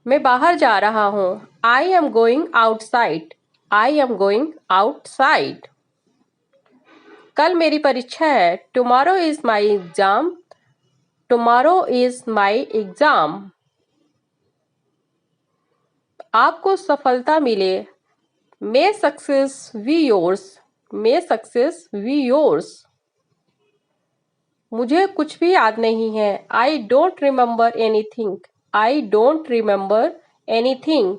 मैं बाहर जा रहा हूँ। I am going outside. I am going outside. कल मेरी परीक्षा है। Tomorrow is my exam. Tomorrow is my exam. आपको सफलता मिले। May success be yours. May success be yours. मुझे कुछ भी याद नहीं है। I don't remember anything. I don't remember anything.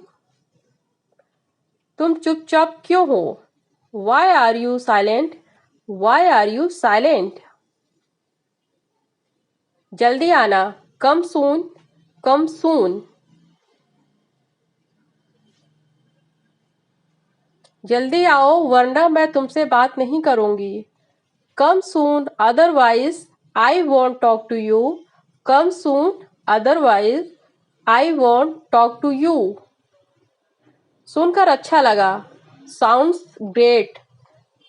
तुम चुपचाप क्यों हो? Why are you silent? Why are you silent? जल्दी आना। कम सून। कम सून। जल्दी आओ वरना मैं तुमसे बात नहीं करूंगी। Come soon otherwise I want talk to you. Come soon otherwise I want talk to you. सुनकर अच्छा लगा। Sounds great.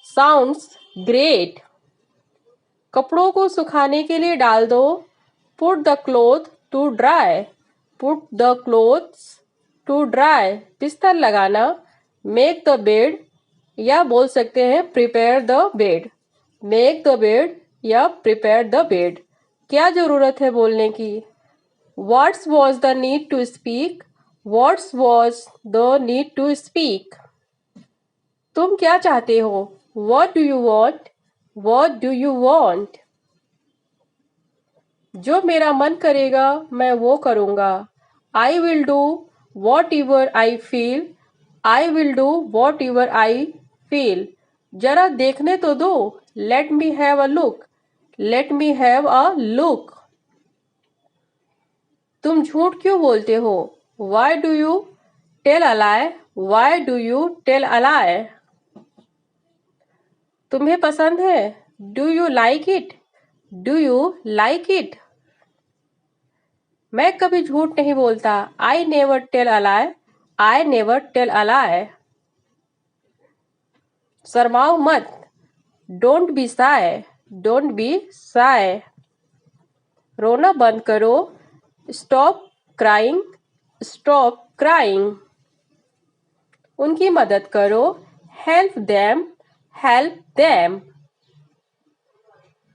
Sounds great. कपड़ों को सुखाने के लिए डाल दो। Put the cloth to dry. Put the clothes to dry. बिस्तर लगाना। मेक द बेड या बोल सकते हैं prepare the bed. Make the bed या प्रिपेयर द बेड। क्या जरूरत है बोलने की? What's was the need to speak? What's was the need to speak? तुम क्या चाहते हो? What do you want? What do you want? जो मेरा मन करेगा मैं वो करूँगा। I will do whatever I feel. I will do whatever I feel. जरा देखने तो दो। Let me have a look. Let me have a look. तुम झूठ क्यों बोलते हो? Why do you tell a lie? Why do you tell a lie? तुम्हें पसंद है? Do you like it? Do you like it? मैं कभी झूठ नहीं बोलता। I never tell a lie. I never tell a lie. शर्माओ मत। Don't be shy. Don't be shy. रोना बंद करो। Stop crying. Stop crying. उनकी मदद करो। Help them. Help them.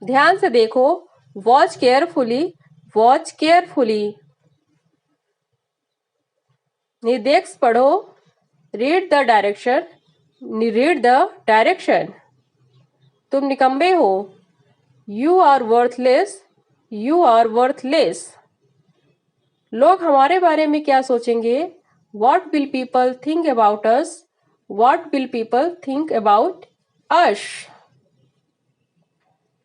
ध्यान से देखो। Watch carefully. Watch carefully. निर्देश पढ़ो। Read the direction. Read the direction. तुम निकम्मे हो। You are worthless. You are worthless. लोग हमारे बारे में क्या सोचेंगे? What will people think about us? What will people think about us?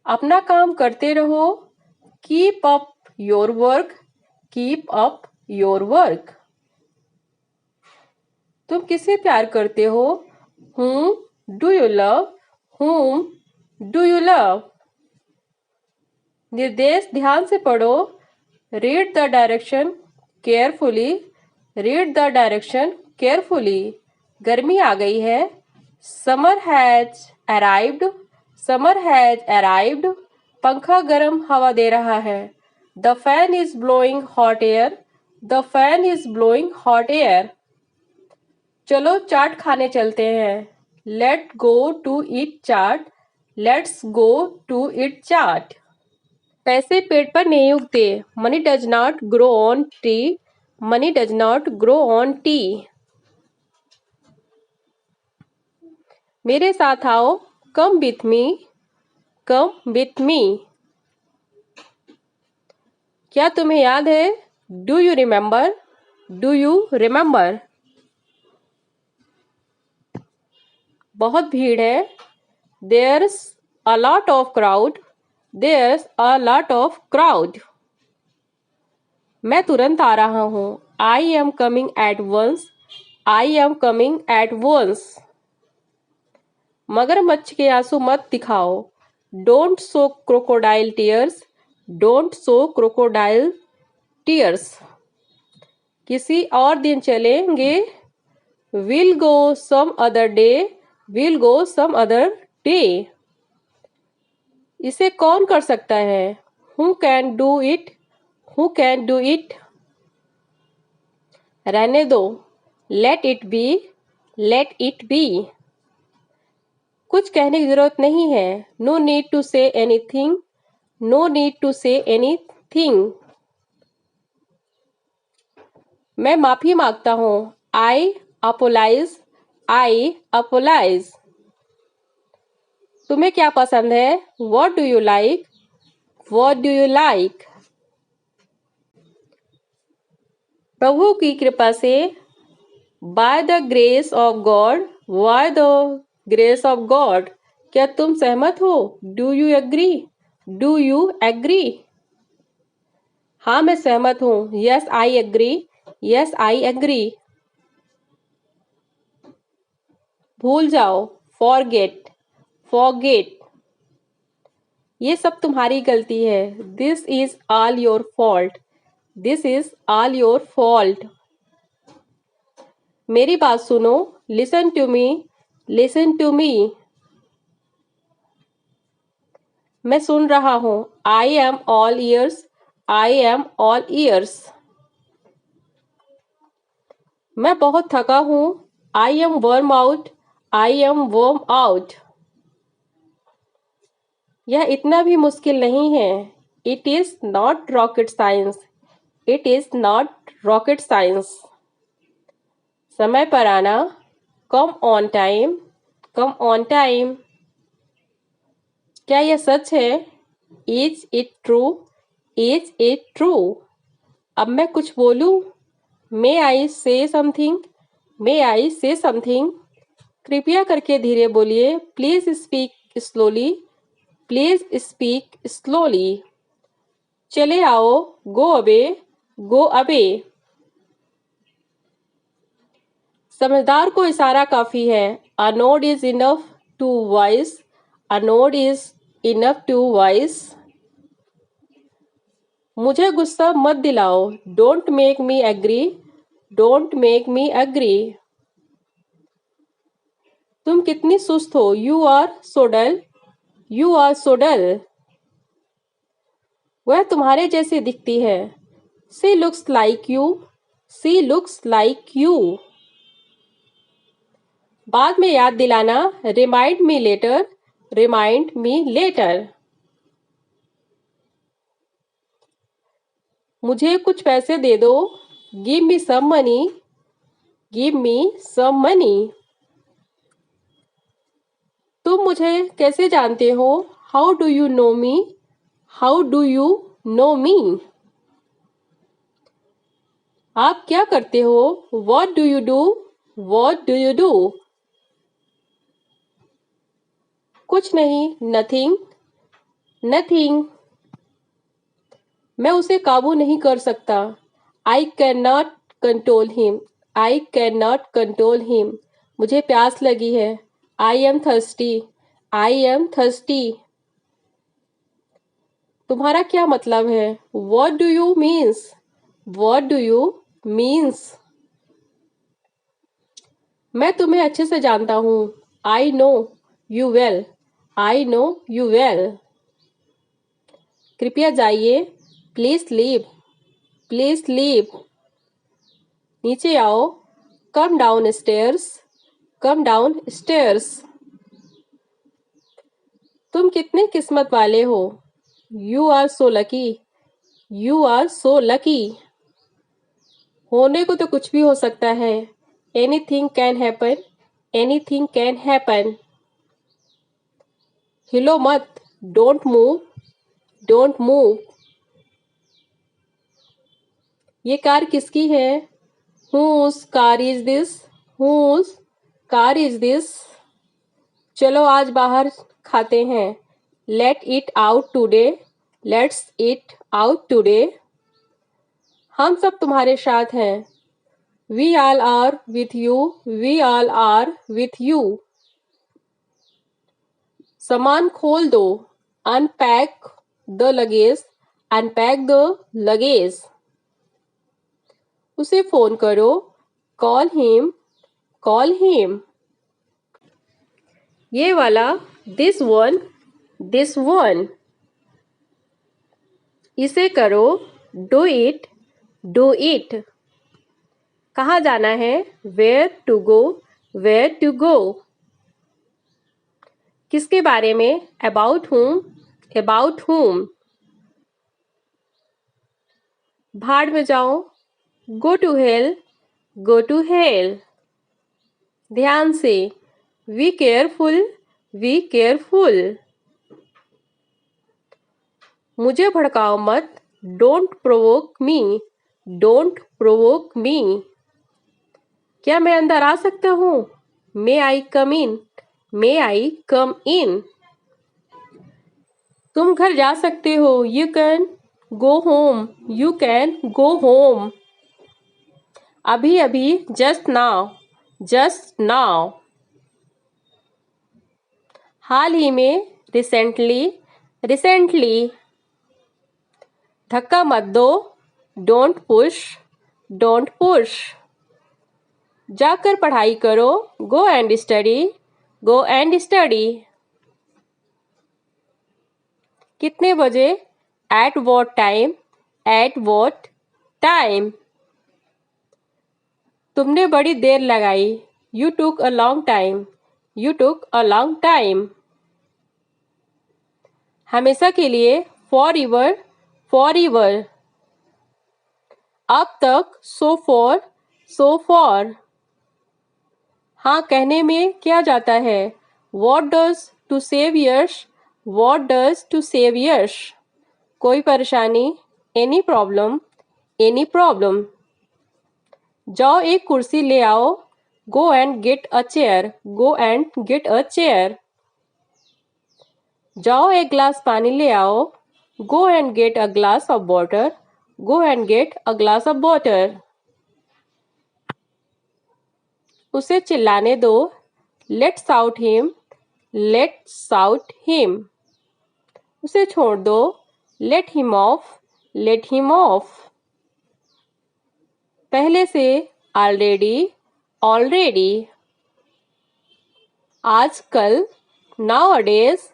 अपना काम करते रहो। Keep up your work. Keep up your work. तुम किसे प्यार करते हो? Whom do you love? Whom do you love? निर्देश ध्यान से पढ़ो। Read the direction carefully. Read the direction carefully. गर्मी आ गई है। Summer has arrived. Summer has arrived. पंखा गर्म हवा दे रहा है। The fan is blowing hot air. The fan is blowing hot air. चलो चाट खाने चलते हैं। Let go to eat chaat. Let's go to eat chaat. पैसे पेड़ पर नहीं उगते। Money does not grow on tree. Money does not grow on टी। मेरे साथ आओ। Come with me. Come with me. क्या तुम्हें याद है? Do you remember? Do you remember? बहुत भीड़ है। There's a lot of crowd. There's a lot of crowd. मैं तुरंत आ रहा हूँ। I am coming at once. I am coming at once. मगरमच्छ के आंसू मत दिखाओ। Don't show crocodile tears. Don't show crocodile tears. किसी और दिन चलेंगे। Will go some other day. Will go some other day. इसे कौन कर सकता है? Who can do it? Who can do it? रहने दो, let it be, let it be. कुछ कहने की जरूरत नहीं है, no need to say anything, no need to say anything. मैं माफी मांगता हूँ, आई अपोलाइज, आई अपोलाइज। तुम्हें क्या पसंद है, what do you like, what do you like. प्रभु की कृपा से, by the grace of God, by the grace of God. क्या तुम सहमत हो, do you agree, do you agree. हाँ मैं सहमत हूँ, yes I agree, yes I agree. भूल जाओ, फॉरगेट, फॉरगेट। ये सब तुम्हारी गलती है, this is all your fault, this is all your fault. मेरी बात सुनो, listen to me, listen to me. मैं सुन रहा हूँ, I am all ears, I am all ears. मैं बहुत थका हूँ, I am worn out, I am worn out. यह इतना भी मुश्किल नहीं है, it is not rocket science, it is not rocket science. समय पर आना, come on time, come on time. क्या यह सच है, is it true, is it true. अब मैं कुछ बोलूं, मे आई से समथिंग, मे आई से समथिंग। कृपया करके धीरे बोलिए, please speak slowly, please speak slowly. चले आओ, गो अवे, गो अवे। समझदार को इशारा काफी है, a nod is enough to voice, a nod is enough to voice. मुझे गुस्सा मत दिलाओ, don't make me agree, don't make me agree. तुम कितनी सुस्त हो, you are so dull, you are so dull. वह तुम्हारे जैसी दिखती है, she looks like you, she looks like you. बाद में याद दिलाना, remind me later, remind me later. मुझे कुछ पैसे दे दो, give me some money, give me some money. तुम मुझे कैसे जानते हो, how do you know me, how do you know me. आप क्या करते हो, what do you do, what do you do. कुछ नहीं, नथिंग, नथिंग। मैं उसे काबू नहीं कर सकता, I can not control him, I can not control him. मुझे प्यास लगी है, I am thirsty, I am thirsty. तुम्हारा क्या मतलब है, what do you means, what do you means. मैं तुम्हें अच्छे से जानता हूँ, I know you well, I know you well. कृपया जाइए, प्लीज लीव, प्लीज लीव। नीचे आओ, come down stairs, come down stairs. तुम कितने किस्मत वाले हो, you are so lucky, you are so lucky. होने को तो कुछ भी हो सकता है, anything can happen, anything can happen. हिलो मत, डोंट मूव, डोंट मूव। ये कार किसकी है, whose car is this, whose car is this. चलो आज बाहर खाते हैं, let eat out today, let's eat out today. हम सब तुम्हारे साथ हैं, we all are with you, we all are with you. सामान खोल दो, unpack the luggage, unpack the luggage. उसे फोन करो, कॉल हिम, कॉल हिम। ये वाला, दिस वन, दिस वन। इसे करो, डू इट, डू इट। कहाँ जाना है? Where to go? Where to go? किसके बारे में? About whom? About whom? भाड़ में जाओ। Go to hell. Go to hell. ध्यान से। Be careful. Be careful. मुझे भड़काओ मत। Don't provoke me. Don't provoke me. क्या मैं अंदर आ सकता हूँ? May I come in? May I come in? तुम घर जा सकते हो। You can go home. You can go home. अभी अभी just now. Just now. हाल ही में recently. Recently. धक्का मत दो। Don't push. Don't push. जाकर पढ़ाई करो। Go and study. Go and study. कितने बजे? At what time? At what time? तुमने बड़ी देर लगाई। You took a long time. You took a long time. हमेशा के लिए forever. Forever. अब तक so far. So far. हाँ कहने में क्या जाता है? What does to save years? What does to save years? कोई परेशानी? Any problem? Any problem? जाओ एक कुर्सी ले आओ। Go and get a chair. Go and get a chair. जाओ एक ग्लास पानी ले आओ। Go and get a glass of water. Go and get a glass of water. उसे चिल्लाने दो। Let's shout him. Let's shout him. उसे छोड़ दो। Let him off. Let him off. पहले से already. Already. आजकल nowadays.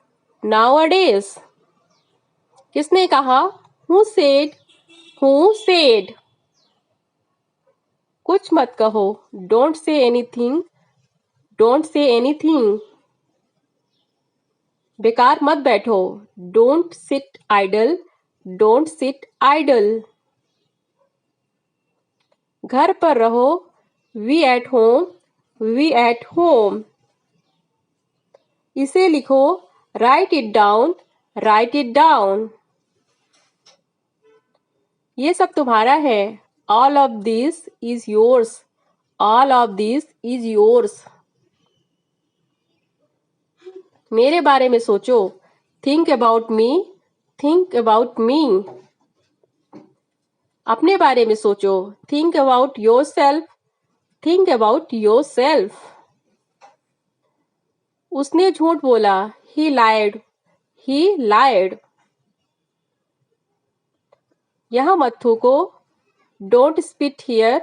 Nowadays. किसने कहा? Who said? Who said? कुछ मत कहो। Don't say anything. Don't say anything. बेकार मत बैठो। Don't sit idle. Don't sit idle. घर पर रहो। We at home. We at home. इसे लिखो। Write it down. Write it down. ये सब तुम्हारा है। All of this is yours. All of this is yours. मेरे बारे में सोचो। Think about me. Think about me. अपने बारे में सोचो। Think about yourself. Think about yourself. उसने झूठ बोला। He lied. He lied. यहाँ मत थूको। Don't spit here.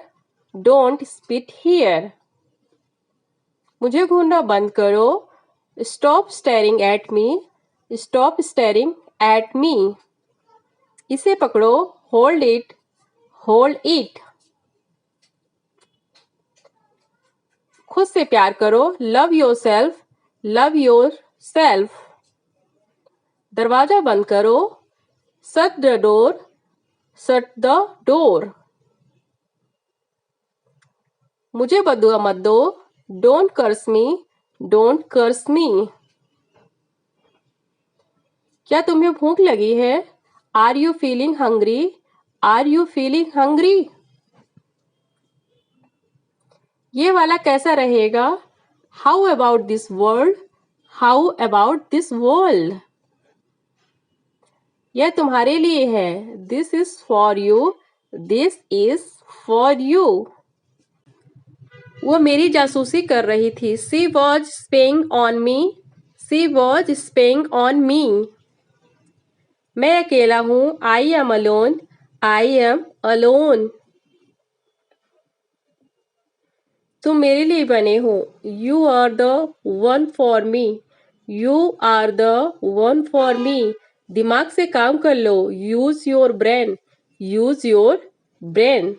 Don't spit here. मुझे घूरना बंद करो। Stop staring at me. Stop staring at me. इसे पकड़ो। Hold it. Hold it. खुद से प्यार करो। Love yourself. Love yourself. दरवाजा बंद करो। Shut the door. Shut the door. मुझे बददुआ मत दो। Don't curse me. Don't curse me. क्या तुम्हें भूख लगी है? Are you feeling hungry? Are you feeling hungry? ये वाला कैसा रहेगा? How about this world? How about this world? यह तुम्हारे लिए है। This is for you. This is for you. वो मेरी जासूसी कर रही थी। She was spying on me. She was spying on me. मैं अकेला हूँ। I am alone. I am alone. तुम मेरे लिए बने हो। You are the one for me. You are the one for me. दिमाग से काम कर लो। Use your brain. Use your brain.